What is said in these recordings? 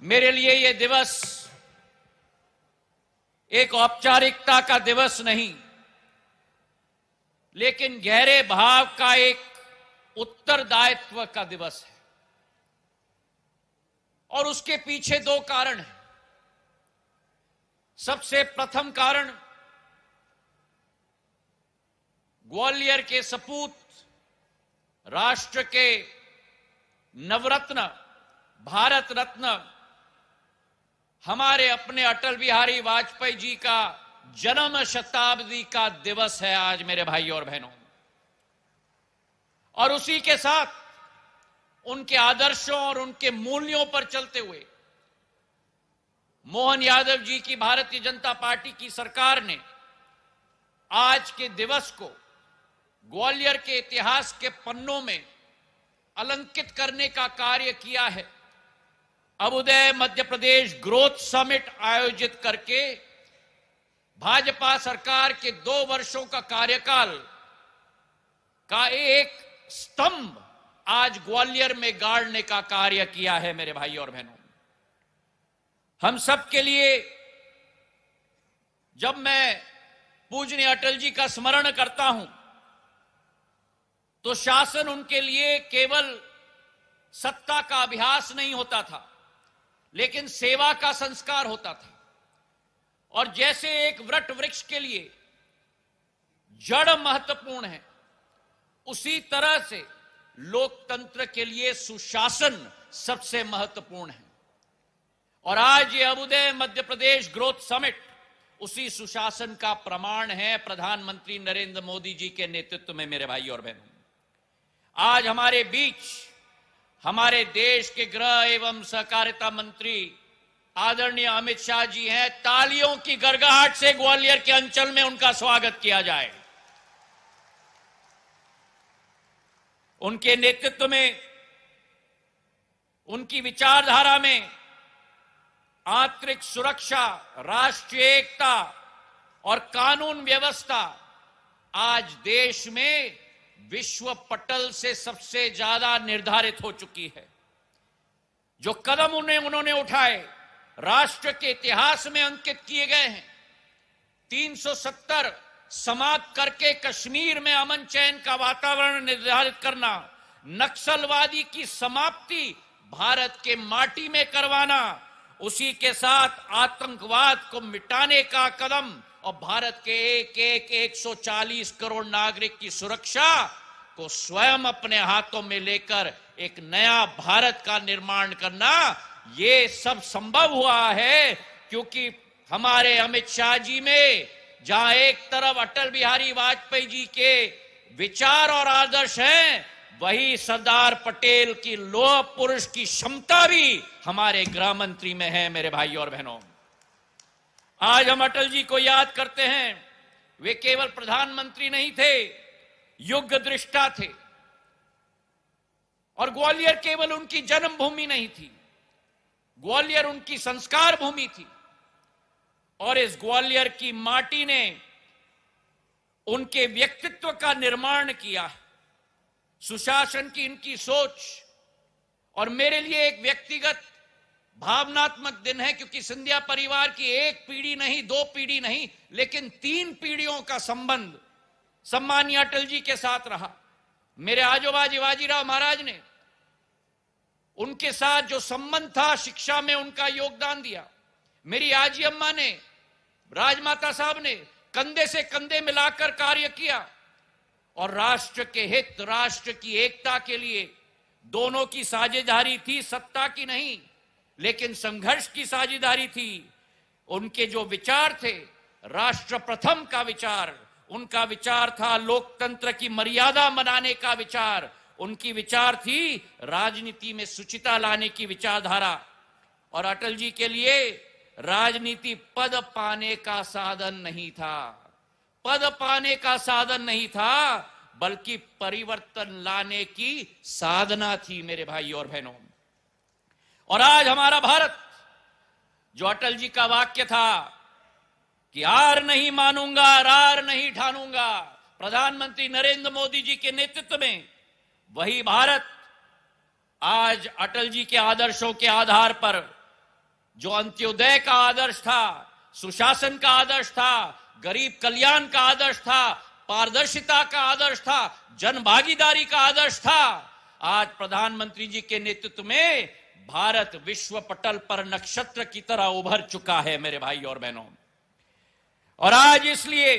मेरे लिए ये दिवस एक औपचारिकता का दिवस नहीं, लेकिन गहरे भाव का एक उत्तरदायित्व का दिवस है। और उसके पीछे दो कारण हैं। सबसे प्रथम कारण, ग्वालियर के सपूत, राष्ट्र के नवरत्न, भारत रत्न, हमारे अपने अटल बिहारी वाजपेयी जी का जन्म शताब्दी का दिवस है आज मेरे भाई और बहनों। और उसी के साथ उनके आदर्शों और उनके मूल्यों पर चलते हुए मोहन यादव जी की भारतीय जनता पार्टी की सरकार ने आज के दिवस को ग्वालियर के इतिहास के पन्नों में अलंकित करने का कार्य किया है। अभ्युदय मध्य प्रदेश ग्रोथ समिट आयोजित करके भाजपा सरकार के 2 वर्षों का कार्यकाल का एक स्तंभ आज ग्वालियर में गाड़ने का कार्य किया है मेरे भाई और बहनों। हम सब के लिए जब मैं पूजनीय अटल जी का स्मरण करता हूं तो शासन उनके लिए केवल सत्ता का अभ्यास नहीं होता था, लेकिन सेवा का संस्कार होता था। और जैसे एक वट वृक्ष के लिए जड़ महत्वपूर्ण है, उसी तरह से लोकतंत्र के लिए सुशासन सबसे महत्वपूर्ण है। और आज ये अभ्युदय मध्य प्रदेश ग्रोथ समिट उसी सुशासन का प्रमाण है, प्रधानमंत्री नरेंद्र मोदी जी के नेतृत्व में मेरे भाई और बहनों। आज हमारे बीच हमारे देश के गृह एवं सहकारिता मंत्री आदरणीय अमित शाह जी हैं। तालियों की गड़गड़ाहट से ग्वालियर के अंचल में उनका स्वागत किया जाए। उनके नेतृत्व में, उनकी विचारधारा में आंतरिक सुरक्षा, राष्ट्रीय एकता और कानून व्यवस्था आज देश में विश्व पटल से सबसे ज्यादा निर्धारित हो चुकी है। जो कदम उन्होंने उठाए राष्ट्र के इतिहास में अंकित किए गए हैं। 370 समाप्त करके कश्मीर में अमन चैन का वातावरण निर्धारित करना, नक्सलवादी की समाप्ति भारत के माटी में करवाना, उसी के साथ आतंकवाद को मिटाने का कदम और भारत के एक 140 करोड़ नागरिक की सुरक्षा को स्वयं अपने हाथों में लेकर एक नया भारत का निर्माण करना, ये सब संभव हुआ है क्योंकि हमारे अमित शाह जी में जहां एक तरफ अटल बिहारी वाजपेयी जी के विचार और आदर्श हैं, वही सरदार पटेल की लौह पुरुष की क्षमता भी हमारे गृह मंत्री में है मेरे भाई और बहनों। आज हम अटल जी को याद करते हैं। वे केवल प्रधानमंत्री नहीं थे, युग दृष्टा थे। और ग्वालियर केवल उनकी जन्मभूमि नहीं थी, ग्वालियर उनकी संस्कार भूमि थी। और इस ग्वालियर की माटी ने उनके व्यक्तित्व का निर्माण किया। सुशासन की इनकी सोच, और मेरे लिए एक व्यक्तिगत भावनात्मक दिन है क्योंकि सिंधिया परिवार की एक पीढ़ी नहीं, 2 पीढ़ी नहीं, लेकिन 3 पीढ़ियों का संबंध सम्मानीय अटल जी के साथ रहा। मेरे आजोबा शिवाजीराव महाराज ने उनके साथ जो संबंध था, शिक्षा में उनका योगदान दिया। मेरी आजी अम्मा ने, राजमाता साहब ने कंधे से कंधे मिलाकर कार्य किया। और राष्ट्र के हित, राष्ट्र की एकता के लिए दोनों की साझेदारी थी, सत्ता की नहीं लेकिन संघर्ष की साझेदारी थी। उनके जो विचार थे, राष्ट्र प्रथम का विचार, उनका विचार था लोकतंत्र की मर्यादा बनाने का विचार, उनकी विचार थी राजनीति में शुचिता लाने की विचारधारा। और अटल जी के लिए राजनीति पद पाने का साधन नहीं था, पद पाने का साधन नहीं था, बल्कि परिवर्तन लाने की साधना थी मेरे भाई और बहनों। और आज हमारा भारत, जो अटल जी का वाक्य था कि हार नहीं मानूंगा, रार नहीं ठानूंगा, प्रधानमंत्री नरेंद्र मोदी जी के नेतृत्व में वही भारत आज अटल जी के आदर्शों के आधार पर जो अंत्योदय का आदर्श था, सुशासन का आदर्श था, गरीब कल्याण का आदर्श था, पारदर्शिता का आदर्श था, जन भागीदारी का आदर्श था, आज प्रधानमंत्री जी के नेतृत्व में भारत विश्व पटल पर नक्षत्र की तरह उभर चुका है मेरे भाई और बहनों। और आज इसलिए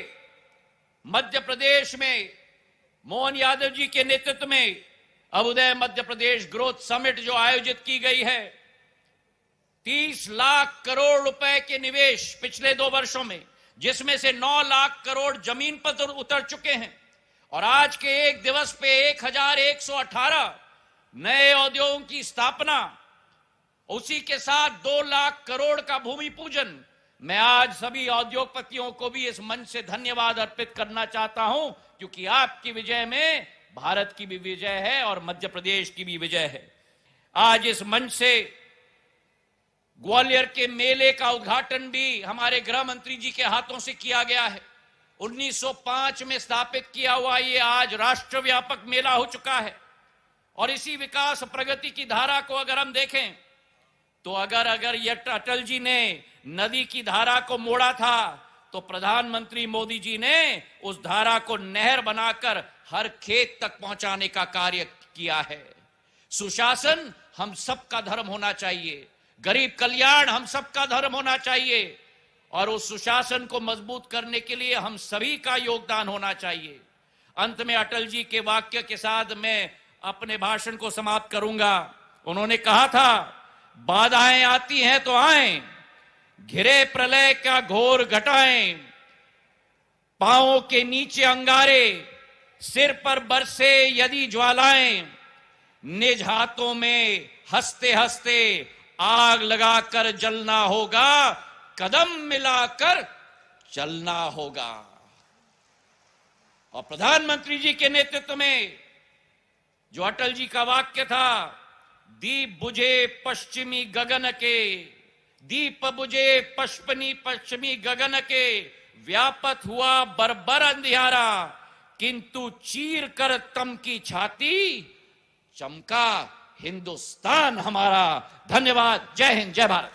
मध्य प्रदेश में मोहन यादव जी के नेतृत्व में अभ्युदय मध्य प्रदेश ग्रोथ समिट जो आयोजित की गई है, 30 लाख करोड़ रुपए के निवेश पिछले 2 वर्षों में, जिसमें से 9 लाख करोड़ जमीन पर उतर चुके हैं। और आज के एक दिवस पे 1118 नए उद्योगों की स्थापना, उसी के साथ 2 लाख करोड़ का भूमि पूजन। मैं आज सभी उद्योगपतियों को भी इस मंच से धन्यवाद अर्पित करना चाहता हूं, क्योंकि आपकी विजय में भारत की भी विजय है और मध्य प्रदेश की भी विजय है। आज इस मंच से ग्वालियर के मेले का उद्घाटन भी हमारे गृह मंत्री जी के हाथों से किया गया है। 1905 में स्थापित किया हुआ ये आज राष्ट्रव्यापक मेला हो चुका है। और इसी विकास प्रगति की धारा को अगर हम देखें तो अगर ये अटल जी ने नदी की धारा को मोड़ा था, तो प्रधानमंत्री मोदी जी ने उस धारा को नहर बनाकर हर खेत तक पहुंचाने का कार्य किया है। सुशासन हम सबका धर्म होना चाहिए, गरीब कल्याण हम सबका धर्म होना चाहिए, और उस सुशासन को मजबूत करने के लिए हम सभी का योगदान होना चाहिए। अंत में अटल जी के वाक्य के साथ मैं अपने भाषण को समाप्त करूंगा। उन्होंने कहा था, बाधाएं आती हैं तो आएं, घिरे प्रलय का घोर घटाएं, पांवों के नीचे अंगारे, सिर पर बरसे यदि ज्वालाएं, निज हाथों में हंसते हंसते आग लगाकर जलना होगा, कदम मिलाकर चलना होगा। और प्रधानमंत्री जी के नेतृत्व में जो अटल जी का वाक्य था, दीप बुझे पश्चिमी गगन के, दीप बुझे पश्चिमी गगन के, व्यापत हुआ बर्बर अंधियारा, किंतु चीर कर तम की छाती, चमका हिंदुस्तान हमारा। धन्यवाद। जय हिंद, जय भारत।